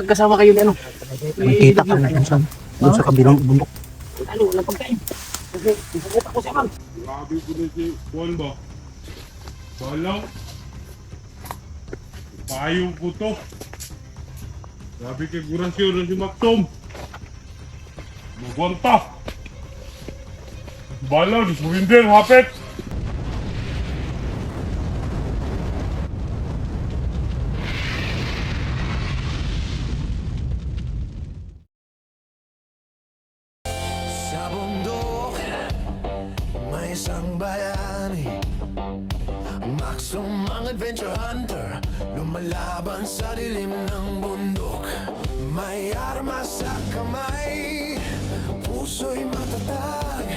Kasama kayo ni ano? Nakita kami doon sa kabilang bundok. Ano, walang pagkain. Kasi, isakot ako siya, ma'am. Grabe ko na si Juan ba? Balaw. Payong ko to. Grabe kay Gurasyon na si Maktom. Magwanta. Balaw, di suminder, hapit. Sa bundok, may isang bayani, Maxum ang adventure hunter, lumalaban sa dilim ng bundok. May armas sa kamay, puso'y matatag,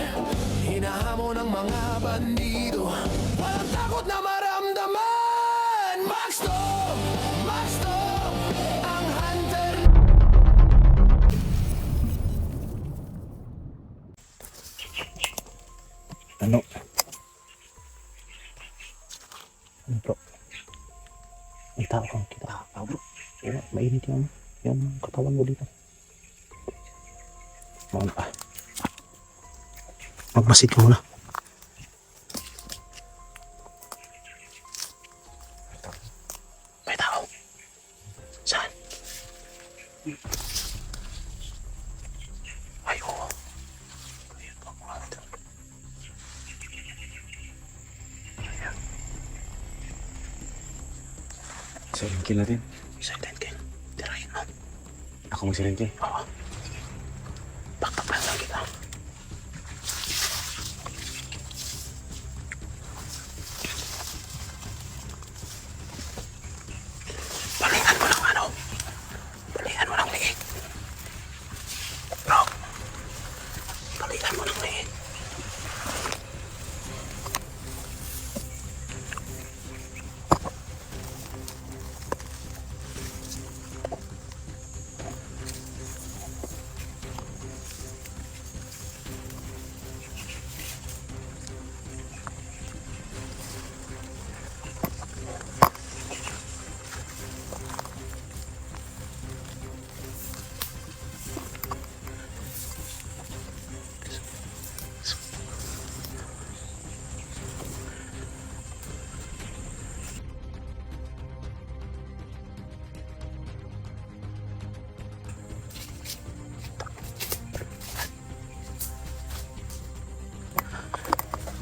hinahamon ng mga bandido, walang takot na maramdaman. Maxum! Maxum! Ang hunter. Ano? Ano bro? May tao kang kita. Tao bro. Oo, mainit yung katawan mo dito. Magmasid ka muna. May tao. Saan? Ay, oo. Ayun pa mga ito. Silent kill natin. Silent kill. Tirahin mo. Ako mag-silent kill. Oo. Baktapan lang kita. Balikan mo lang ano. Balikan mo lang liig. Bro. Balikan mo lang liig.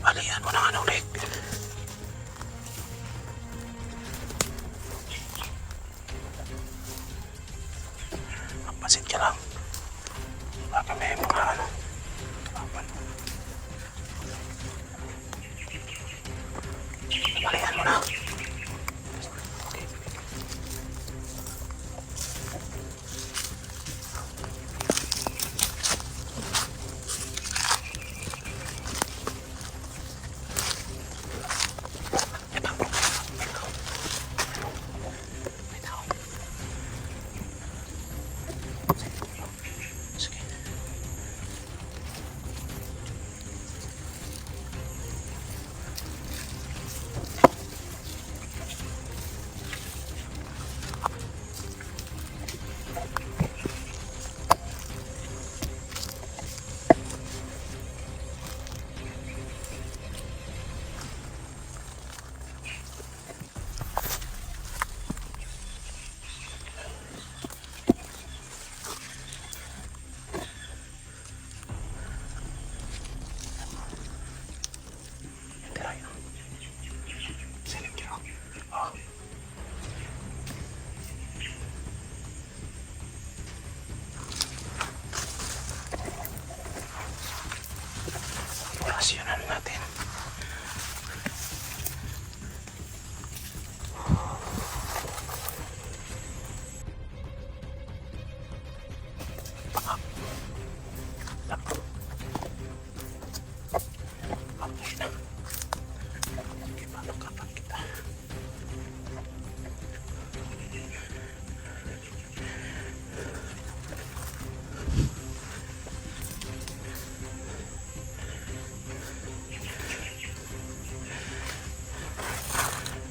Balikan mo ng ano ulit. Magpasit ka lang. Baka may mga ano. Balikan mo na. Sige. Tirahin mo. Silent kill. Oo. Orasyonan natin. Okay na. Ipapakapan kita.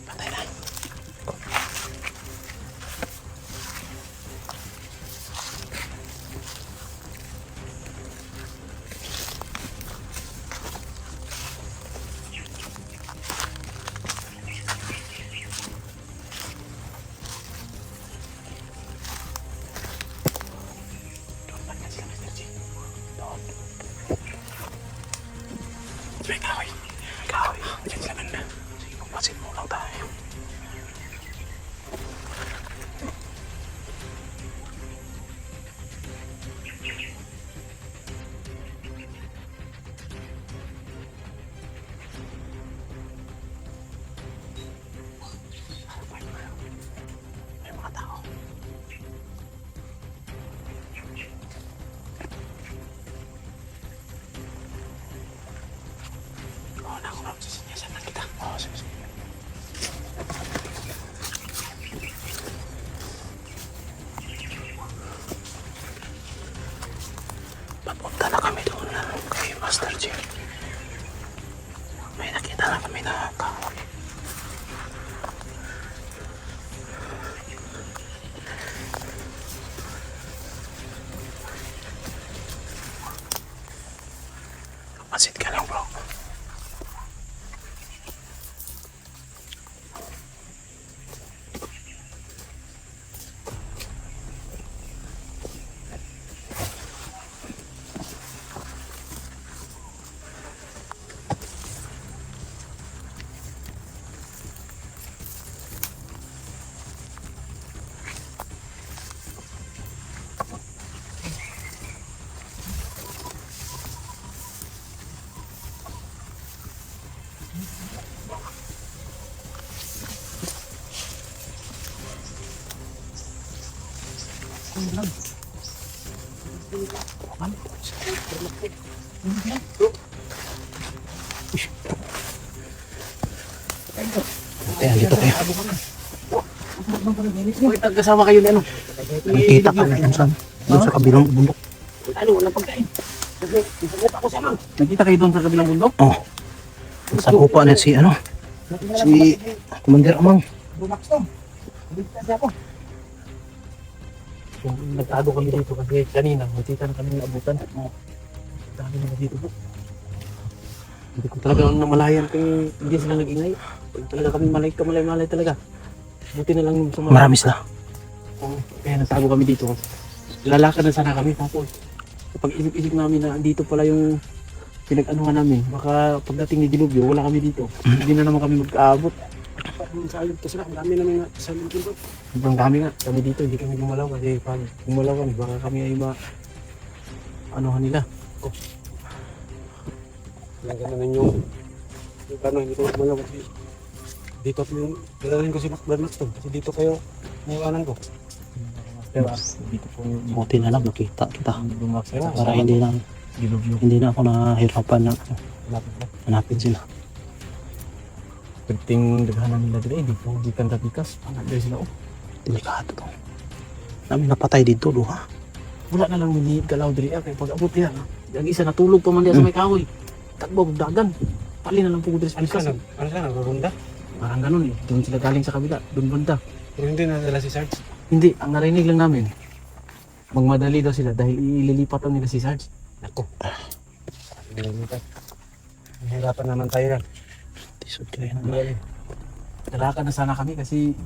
Patay na. Master G. May nakita na kami na kahoy. Pansit ka lang, bro. Ayan, dito kayo. Bakit kasama kayo ni ano? Nakita kami doon sa kabilang bundok. Ano, walang pagkain. Kasi, isagit ako sa mga. Nakita kayo doon sa kabilang bundok? Oh. Sa upa na si ano, si Commander Amang. Bumax to. Dito kasi ako. So, nagtago kami dito kasi kanina, nakita na kami naabutan. Nagtago na dito po. Hindi ko talaga namalayan kung hindi sila nag-ingay. Hindi talaga kami malay talaga. Buti na lang yung sumama. Marami sila. Kaya nagtago kami dito. Lalakad na sana kami tapos kapag isip-isip namin na dito pala yung pinag-anuhan namin, baka pagdating ni Dilubyo, wala kami dito. Hindi na naman kami mag-aabot. Sa ayun kasi lang, dami namin nga sa lingkod doon. Sobrang dami nga. Kami dito, hindi kami gumalaw kasi pag gumalaw kami, baka kami ay anuhan nila. Oh. Ganun yung ano, hindi ko gumalaw kasi dito ako yung dalawin ko si Macbrad Max to kasi dito kayo niwanan ko. Pero dito po yung Buti na lang nakita kita. Bumax Para hindi na ako nahirapan na hanapin sila. Penting daghanan nila dito, hindi po di kan kapikas. Ano sila oh. Delikado to. Namin napatay dito, duha. Wala na lang miniid galaw diri kay pag abot niya. Ang isa natulog pa man diya sa may kahoy. Takbo dagan. Pali na lang po diri sa pikas. Ano sila, nagagunda? Parang ganun eh. Doon sila galing sa kabila, doon banda. Pero hindi na nila si Sarge. Hindi, ang narinig lang namin. Magmadali daw sila dahil ililipat daw nila si Sarge. Ako. Hirapan naman tayo yan. Tisod kayo na. Dalakad na sana kami kasi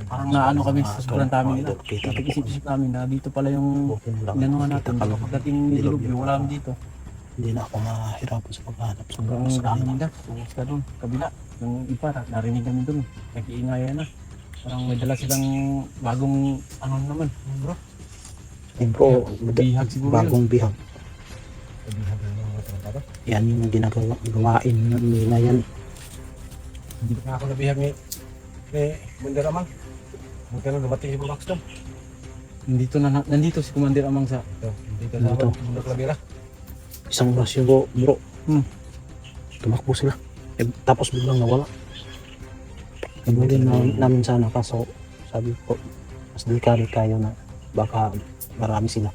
parang naano kami sa sobrang dami nila. Napag-isip-isip namin na dito pala yung inanuhan natin. Pagdating ni Dilubyo, wala kami dito. Hindi na ako mahirapan sa paghahanap. Sobrang dami nila. Pumus ka doon, kabila. Yung iba, narinig kami doon. Nag-iingayan na. Parang may dala silang bagong ano naman, bro. Bro, Bihag siguro bagong bihag. Yan yung gawain nila yan. Hindi pa ako nabihag ni Commander Amang. Magkano dumating si Bumax to? Nandito si Commander Amang sa Dito Dito. sa Bundok Labira. Isang oras yung bro. Hmm. Tumakbo sila. Tapos biglang nawala. Nabuli namin sana kaso sabi ko mas delikado tayo na baka marami sila.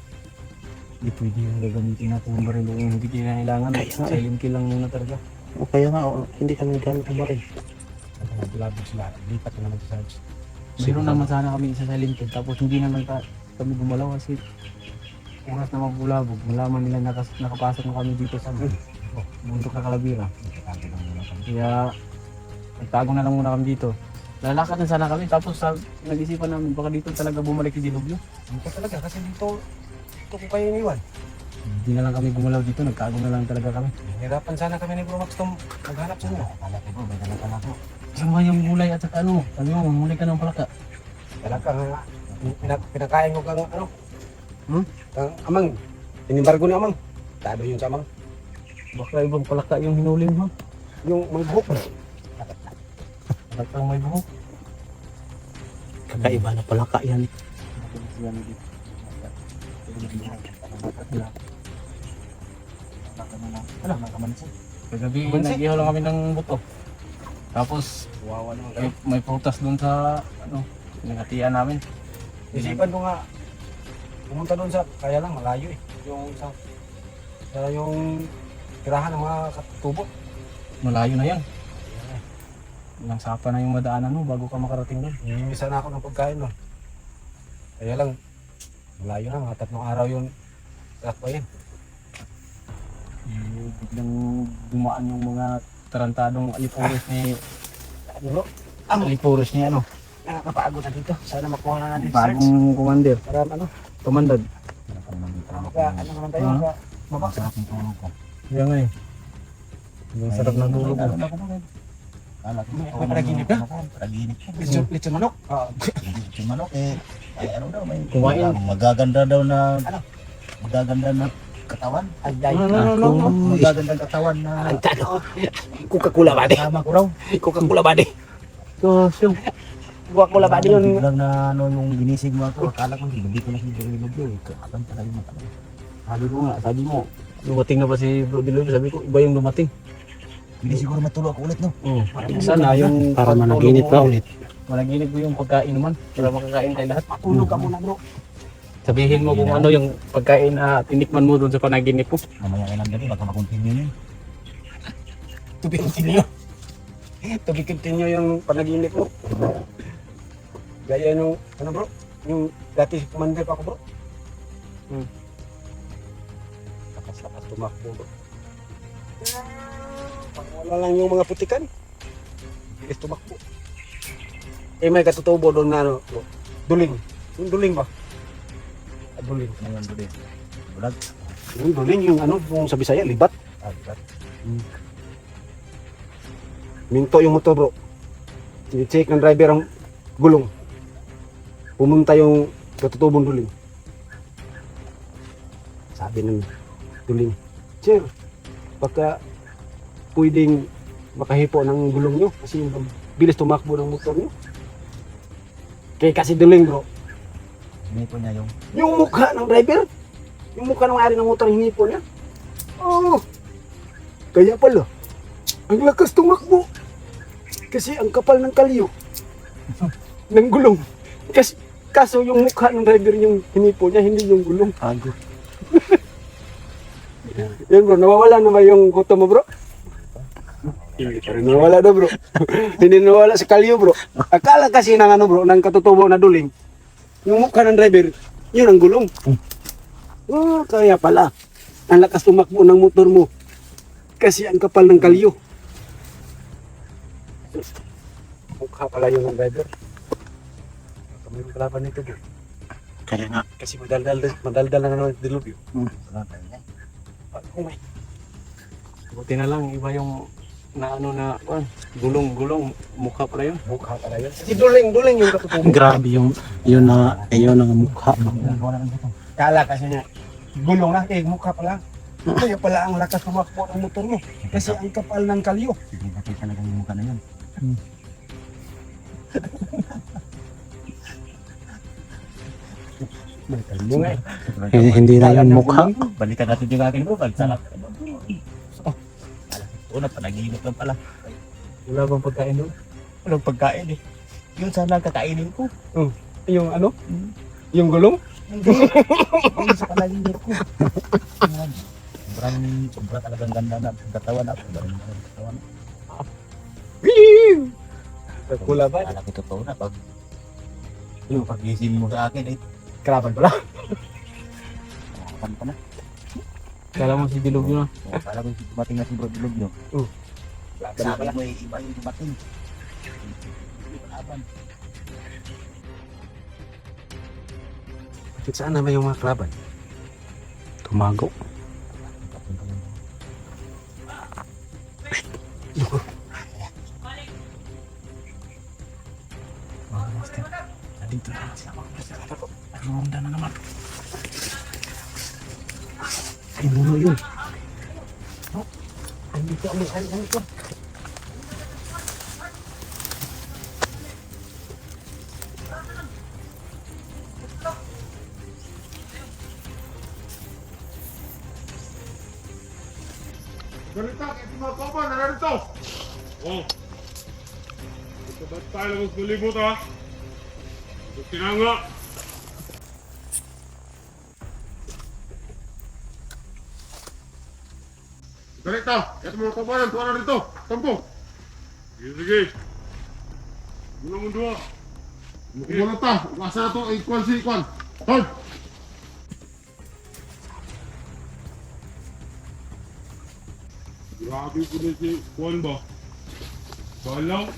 Hindi pwede yung gagamitin natin ng baril kung hindi kinailangan. Kaya nga eh. Silent kill lang muna talaga. O kaya nga hindi kami gamit ang baril. Bulabog sila. Lipat na naman si Sarge. Meron naman sana kami isa silent kill tapos hindi naman kami gumalaw kasi oras na magbulabog. Malaman nila nakapasok na kami dito sa bundok na Kalabira. Kaya nagtago na lang muna kami dito. Lalakad na sana kami tapos nag-isipan namin baka dito talaga bumalik si Dilubyo. Dito talaga kasi dito ko kayo iniwan. Hindi na lang kami gumalaw dito, nagtago na lang talaga kami. Hirapan sana kami ni Bumax to maghanap sa inyo. Alam ko, may dala pala ko. Saan ba yung gulay at saka ano? Sabi mo, mamuli ka ng palaka. Talagang pinakain ko kang ano? Hmm? Kang Amang. Inimbargo ni Amang. Tado yun sa Amang. Baka ibang palaka yung hinuli mo. Yung may buhok. Palakang may buhok. Kakaiba na pala ka yan. Wala, kagabi nag-ihaw lang kami ng buto. Tapos Wawa naman kayo. may prutas doon sa ano, pinagatian namin. Isipan ko nga. Pumunta doon sa, kaya lang malayo eh. Yung sa yung tirahan ng mga katubo. Malayo na yan. Ilang sapa na yung madaanan mo bago ka makarating doon. Hihimisa na ako ng pagkain nun. Kaya lang, malayo na, mga 3 araw yung lakbayin. Biglang dumaan yung mga tarantadong alipuros ni bro. Ang alipuros niya ano. Nakakapagod na dito. Sana makuha na natin Bagong commander. Para ano, Tumandad. ano naman tayo, Ah. mabaksa. Yan nga eh. Yung sarap ng tulog mo. May panaginip ka? Lechon manok? Oo. Yung manok ano daw may Kumain. magaganda daw na magaganda na katawan. Magaganda katawan na Coca-Cola ba di? tama ko raw. Coca-Cola ba di? Gosh, yung Coca-Cola ba di yun? Biglang na ano yung ginising mo ako, akala ko hindi ko na sinilog yun. Kapan talaga yung mata. sabi mo, dumating na ba si Bro Diloy? Sabi ko, iba yung dumating. Hindi siguro matulog ako ulit no. Sana yung Para pagtulog managinip mo, ka ulit. Managinip ko yung pagkain naman. Para makakain tayo lahat. Tulog ka muna bro. Sabihin mo kung ano yung pagkain na tinikman mo doon sa panaginip mo. Mamaya ilang gabi baka makontinue yun. To be continue. To be continue yung panaginip mo. Gaya nung, ano bro? Yung dati commander pa ako bro. Lakas-lakas tumakbo bro. Pag wala lang yung mga putikan. Bilis tumakbo. May katutubo doon na ano bro. Duling. Yung duling ba? Duling. Ngayon doon eh. Bulag. Yung duling yung ano, yung sa Bisaya, libat. Agad. Minto yung motor bro. I-check ng driver ang gulong. Pumunta yung katutubong duling. Sabi ng duling, Sir, baka pwedeng makahipo ng gulong nyo kasi yung bilis tumakbo ng motor nyo. Kaya kasi duling bro, Hinipo niya yung mukha ng driver, yung mukha ng may-ari ng motor, hinipo niya. Oh, kaya pala, ang lakas tumakbo. Kasi ang kapal ng kalyo ng gulong. Kaso yung mukha ng driver yung hinipo niya, hindi yung gulong. Ago. Yan bro, nawawala na ba yung kuto mo bro? Hindi pa rin nawawala na bro. Hindi nawawala sa kalyo bro. Akala kasi ng ano bro, ng katutubo na duling. Yung mukha ng driver, yun ang gulong. Oh, kaya pala. Ang lakas tumakbo ng motor mo. Kasi ang kapal ng kalyo. Mukha pala yun ng driver. Baka mayroong kalaban nito bro. Kaya nga. Kasi madaldal na naman dilubyo. Oh my. Buti na lang, iba yung na ano na, gulong, mukha pala yun. Mukha pala yun. Si duling yung katutubo. Grabe yung yun ang mukha. Kala kasi niya, gulong na, mukha pala. Kaya pala ang lakas tumakbo ng motor mo. Kasi ang kapal ng kalyo. Sige, bakit talaga yung mukha na yun. Bunga Hindi na yun mukha. Balikan natin yung akin bro, pagsalak. Una, panaginip lang pala. Wala bang pagkain doon? Walang pagkain eh. Yun sana ang kakainin ko. yung ano? Yung gulong? Yun sa panaginip ko. Sobra talagang ganda na katawan na. Sobrang ganda ng katawan. Kula ba? Alam ko totoo na pag yung pag-isip mo sa akin eh. Kalaban pala. Kapan pa na. Kala mo si Dilog yun ah. O, para kung dumating na si Bro Dilog nyo. Kalaban Sabi pala. mo eh, iba yung dumating. Hindi palaban. Bakit saan naman yung mga kalaban? Tumago. Dito na sila. Ronda na naman. Ay, muno yun. Andito. Ganito, kasi mga kopa, narito! Oh! Ito ba't tayo lang malimot ha? Ito tinanga! Dali ta. Ito mga kabayan, tuwa na rito. Tampo. Sige, sige. Muna mo dua. Muna ta. Masa na to, ikwan si ikwan. Hold. Grabe ko na si Kwan ba? Balaw.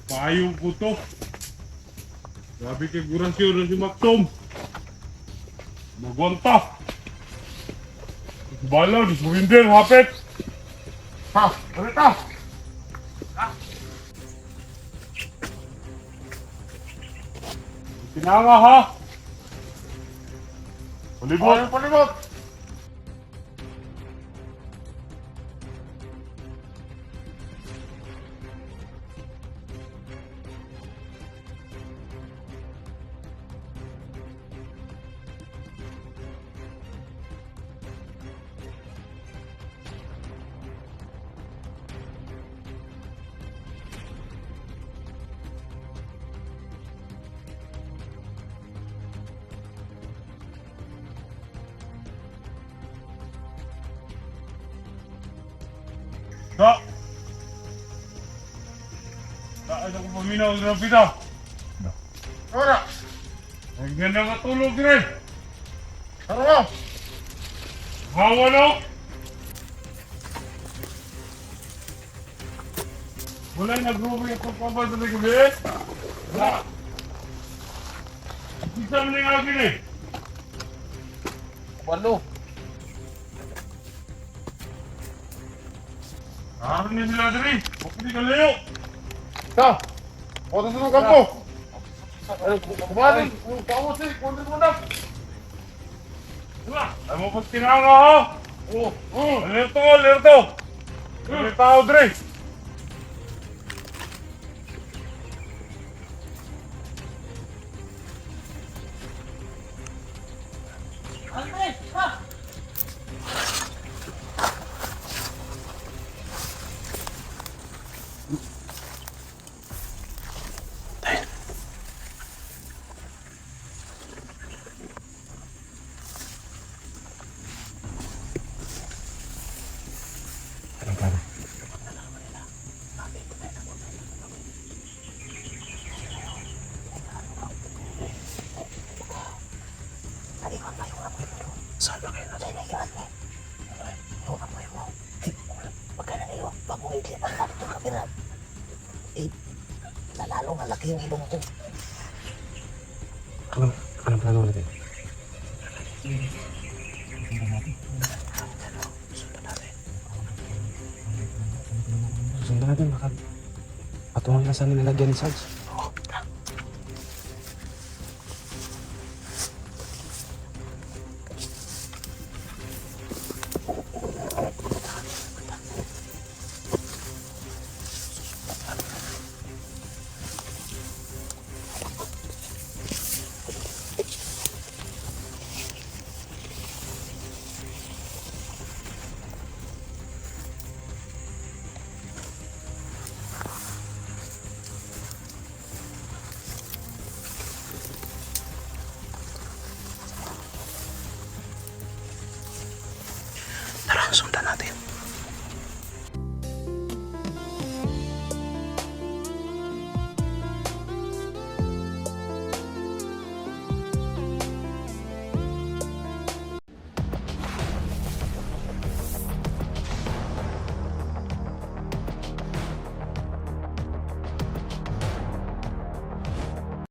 Payong ko to. Grabe kay Gurasyo na si Maxom. Magwanta. Balaw, di Surinder, hapit. Ha, karita. Ha. Tinanga ha. Palibot. Palibot. Kak! Kak, ada ko paminaw ng pita. Tara! Ang ganda ka tulog rin. Tara! Hawa no? Wala nag-groove yung pagpapal sa gabi. Wala! Isa mo na yung akin eh. Walo. Ano niya sila dali? Huwag hindi ka layo! Sa! Otas na ng kampo! Kumanin! Pawos eh! Kunin mo na! Diba? Ay mo pag tinanga ha! Oo! Alerto! Alerto! May tao dre! Anong plano? Saan ba kayo natin? Lalong malaki yung ibong ko. Anong plano natin? Sundan natin, baka patungan na saan nilalagyan ni Sarge. Tara, sundan natin.